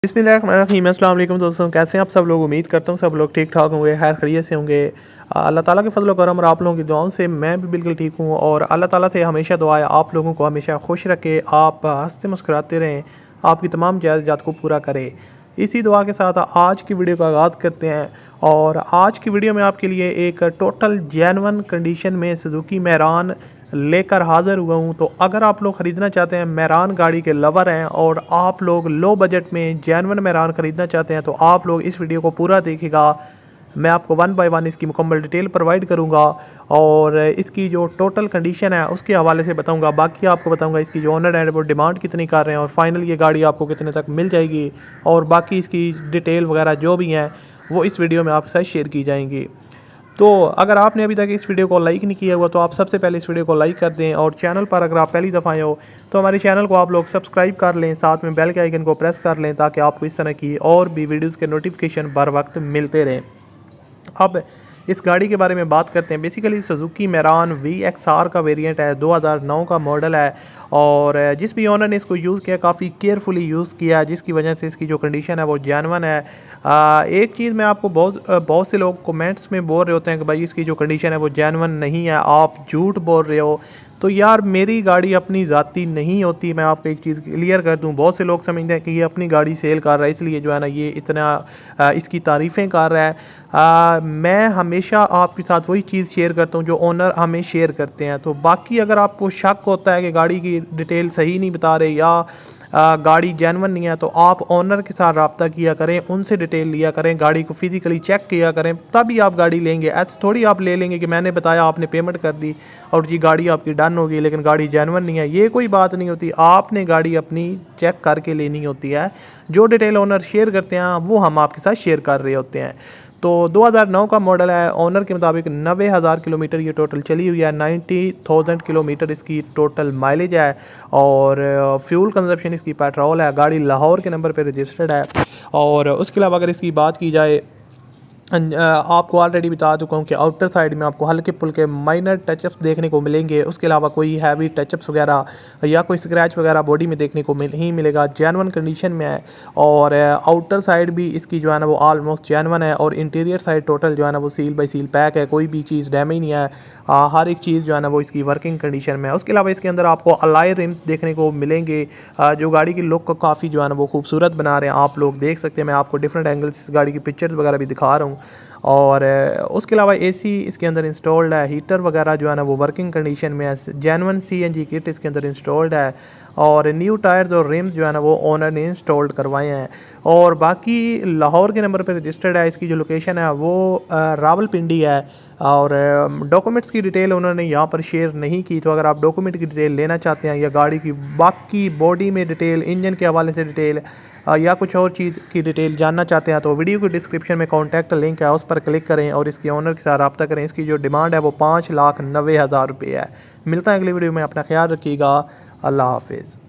बिस्मिल्लाहिर्रहमानिर्रहीम। अस्सलाम वालेकुम दोस्तों, कैसे हैं आप सब लोग। उम्मीद करता हूँ सब लोग ठीक ठाक होंगे, खैर खैरियत से होंगे। अल्लाह ताला के फजल करम और आप लोगों की दुआओं से मैं भी बिल्कुल ठीक हूँ। और अल्लाह ताला से हमेशा दुआ है आप लोगों को हमेशा खुश रखे, आप हंसते मुस्कुराते रहें, आपकी तमाम जायज़ात को पूरा करे। इसी दुआ के साथ आज की वीडियो का आगाज़ करते हैं। और आज की वीडियो में आपके लिए एक टोटल जेन्युइन कंडीशन में सुजुकी मैरान लेकर हाज़िर हुआ हूँ। तो अगर आप लोग ख़रीदना चाहते हैं, मैरान गाड़ी के लवर हैं और आप लोग लो बजट में जेन्युइन मैरान ख़रीदना चाहते हैं, तो आप लोग इस वीडियो को पूरा देखिएगा। मैं आपको वन बाय वन इसकी मुकम्मल डिटेल प्रोवाइड करूंगा और इसकी जो टोटल कंडीशन है उसके हवाले से बताऊंगा। बाकी आपको बताऊंगा इसकी जो ओनर है वो डिमांड कितनी कर रहे हैं और फाइनल ये गाड़ी आपको कितने तक मिल जाएगी। और बाकी इसकी डिटेल वगैरह जो भी हैं वो इस वीडियो में आपके साथ शेयर की जाएंगी। तो अगर आपने अभी तक इस वीडियो को लाइक नहीं किया हुआ तो आप सबसे पहले इस वीडियो को लाइक कर दें। और चैनल पर अगर आप पहली दफ़ा आए हो तो हमारे चैनल को आप लोग सब्सक्राइब कर लें, साथ में बेल के आइकन को प्रेस कर लें ताकि आपको इस तरह की और भी वीडियोज़ के नोटिफिकेशन बर वक्त मिलते रहें। अब इस गाड़ी के बारे में बात करते हैं। बेसिकली सुजुकी मैरान VXR का वेरिएंट है, 2009 का मॉडल है। और जिस भी ओनर ने इसको यूज़ किया काफ़ी केयरफुली यूज़ किया, जिसकी वजह से इसकी जो कंडीशन है वो जेन्युइन है। एक चीज़ मैं आपको बहुत से लोग कमेंट्स में बोल रहे होते हैं कि भाई इसकी जो कंडीशन है वो जेन्युइन नहीं है, आप झूठ बोल रहे हो। तो यार मेरी गाड़ी अपनी ज़ाती नहीं होती। मैं आपको एक चीज़ क्लियर कर दूं, बहुत से लोग समझते हैं कि ये अपनी गाड़ी सेल कर रहा है इसलिए जो है ना ये इतना इसकी तारीफ़ें कर रहा है। मैं हमेशा आपके साथ वही चीज़ शेयर करता हूँ जो ओनर हमें शेयर करते हैं। तो बाकी अगर आपको शक होता है कि गाड़ी की डिटेल सही नहीं बता रहे या गाड़ी जेन्युइन नहीं है तो आप ओनर के साथ रब्ता किया करें, उनसे डिटेल लिया करें, गाड़ी को फिजिकली चेक किया करें, तभी आप गाड़ी लेंगे। ऐसे थोड़ी आप ले लेंगे कि मैंने बताया आपने पेमेंट कर दी और जी गाड़ी आपकी डन होगी लेकिन गाड़ी जेन्युइन नहीं है। ये कोई बात नहीं होती, आपने गाड़ी अपनी चेक करके लेनी होती है। जो डिटेल ओनर शेयर करते हैं वो हम आपके साथ शेयर कर रहे होते हैं। तो 2009 का मॉडल है, ओनर के मुताबिक 90,000 किलोमीटर ये टोटल चली हुई है, 90,000 किलोमीटर इसकी टोटल माइलेज है। और फ्यूल कंजप्शन इसकी पेट्रोल है। गाड़ी लाहौर के नंबर पे रजिस्टर्ड है। और उसके अलावा अगर इसकी बात की जाए, आपको ऑलरेडी बता चुका हूँ कि आउटर साइड में आपको हल्के फुल्के माइनर टचअप्स देखने को मिलेंगे। उसके अलावा कोई हैवी टचअप्स वगैरह या कोई स्क्रैच वगैरह बॉडी में देखने को नहीं मिलेगा, जेन्युइन कंडीशन में है। और आउटर साइड भी इसकी जो है ना वो ऑलमोस्ट जेन्युइन है। और इंटीरियर साइड टोटल जो है ना वो सील बाई सील पैक है, कोई भी चीज़ डैमेज नहीं है। हर एक चीज़ जो है ना वो इसकी वर्किंग कंडीशन में है। उसके अलावा इसके अंदर आपको अलॉय रिम्स देखने को मिलेंगे जो गाड़ी की लुक को काफ़ी जो है ना वो खूबसूरत बना रहे हैं। आप लोग देख सकते हैं, मैं आपको डिफरेंट एंगल्स इस गाड़ी की पिक्चर्स वगैरह भी दिखा रहा हूँ। और उसके अलावा AC इसके अंदर इंस्टॉल्ड है, हीटर वगैरह जो है ना वो वर्किंग कंडीशन में है, जेन्युइन CNG किट इसके अंदर इंस्टॉल्ड है। और न्यू टायर्स और रिम्स जो है ना वो ओनर ने इंस्टॉल्ड करवाए हैं। और बाकी लाहौर के नंबर पर रजिस्टर्ड है। इसकी जो लोकेशन है वो रावलपिंडी है। और डॉक्यूमेंट्स की डिटेल उन्होंने यहाँ पर शेयर नहीं की। तो अगर आप डॉक्यूमेंट की डिटेल लेना चाहते हैं या गाड़ी की बाकी बॉडी में डिटेल, इंजन के हवाले से डिटेल या कुछ और चीज़ की डिटेल जानना चाहते हैं तो वीडियो की डिस्क्रिप्शन में कॉन्टैक्ट लिंक है, उस पर क्लिक करें और इसके ओनर के साथ रब्ता करें। इसकी जो डिमांड है वो 5,90,000 रुपये है। मिलता है अगली वीडियो में, अपना ख्याल रखिएगा। अल्लाह हाफिज़।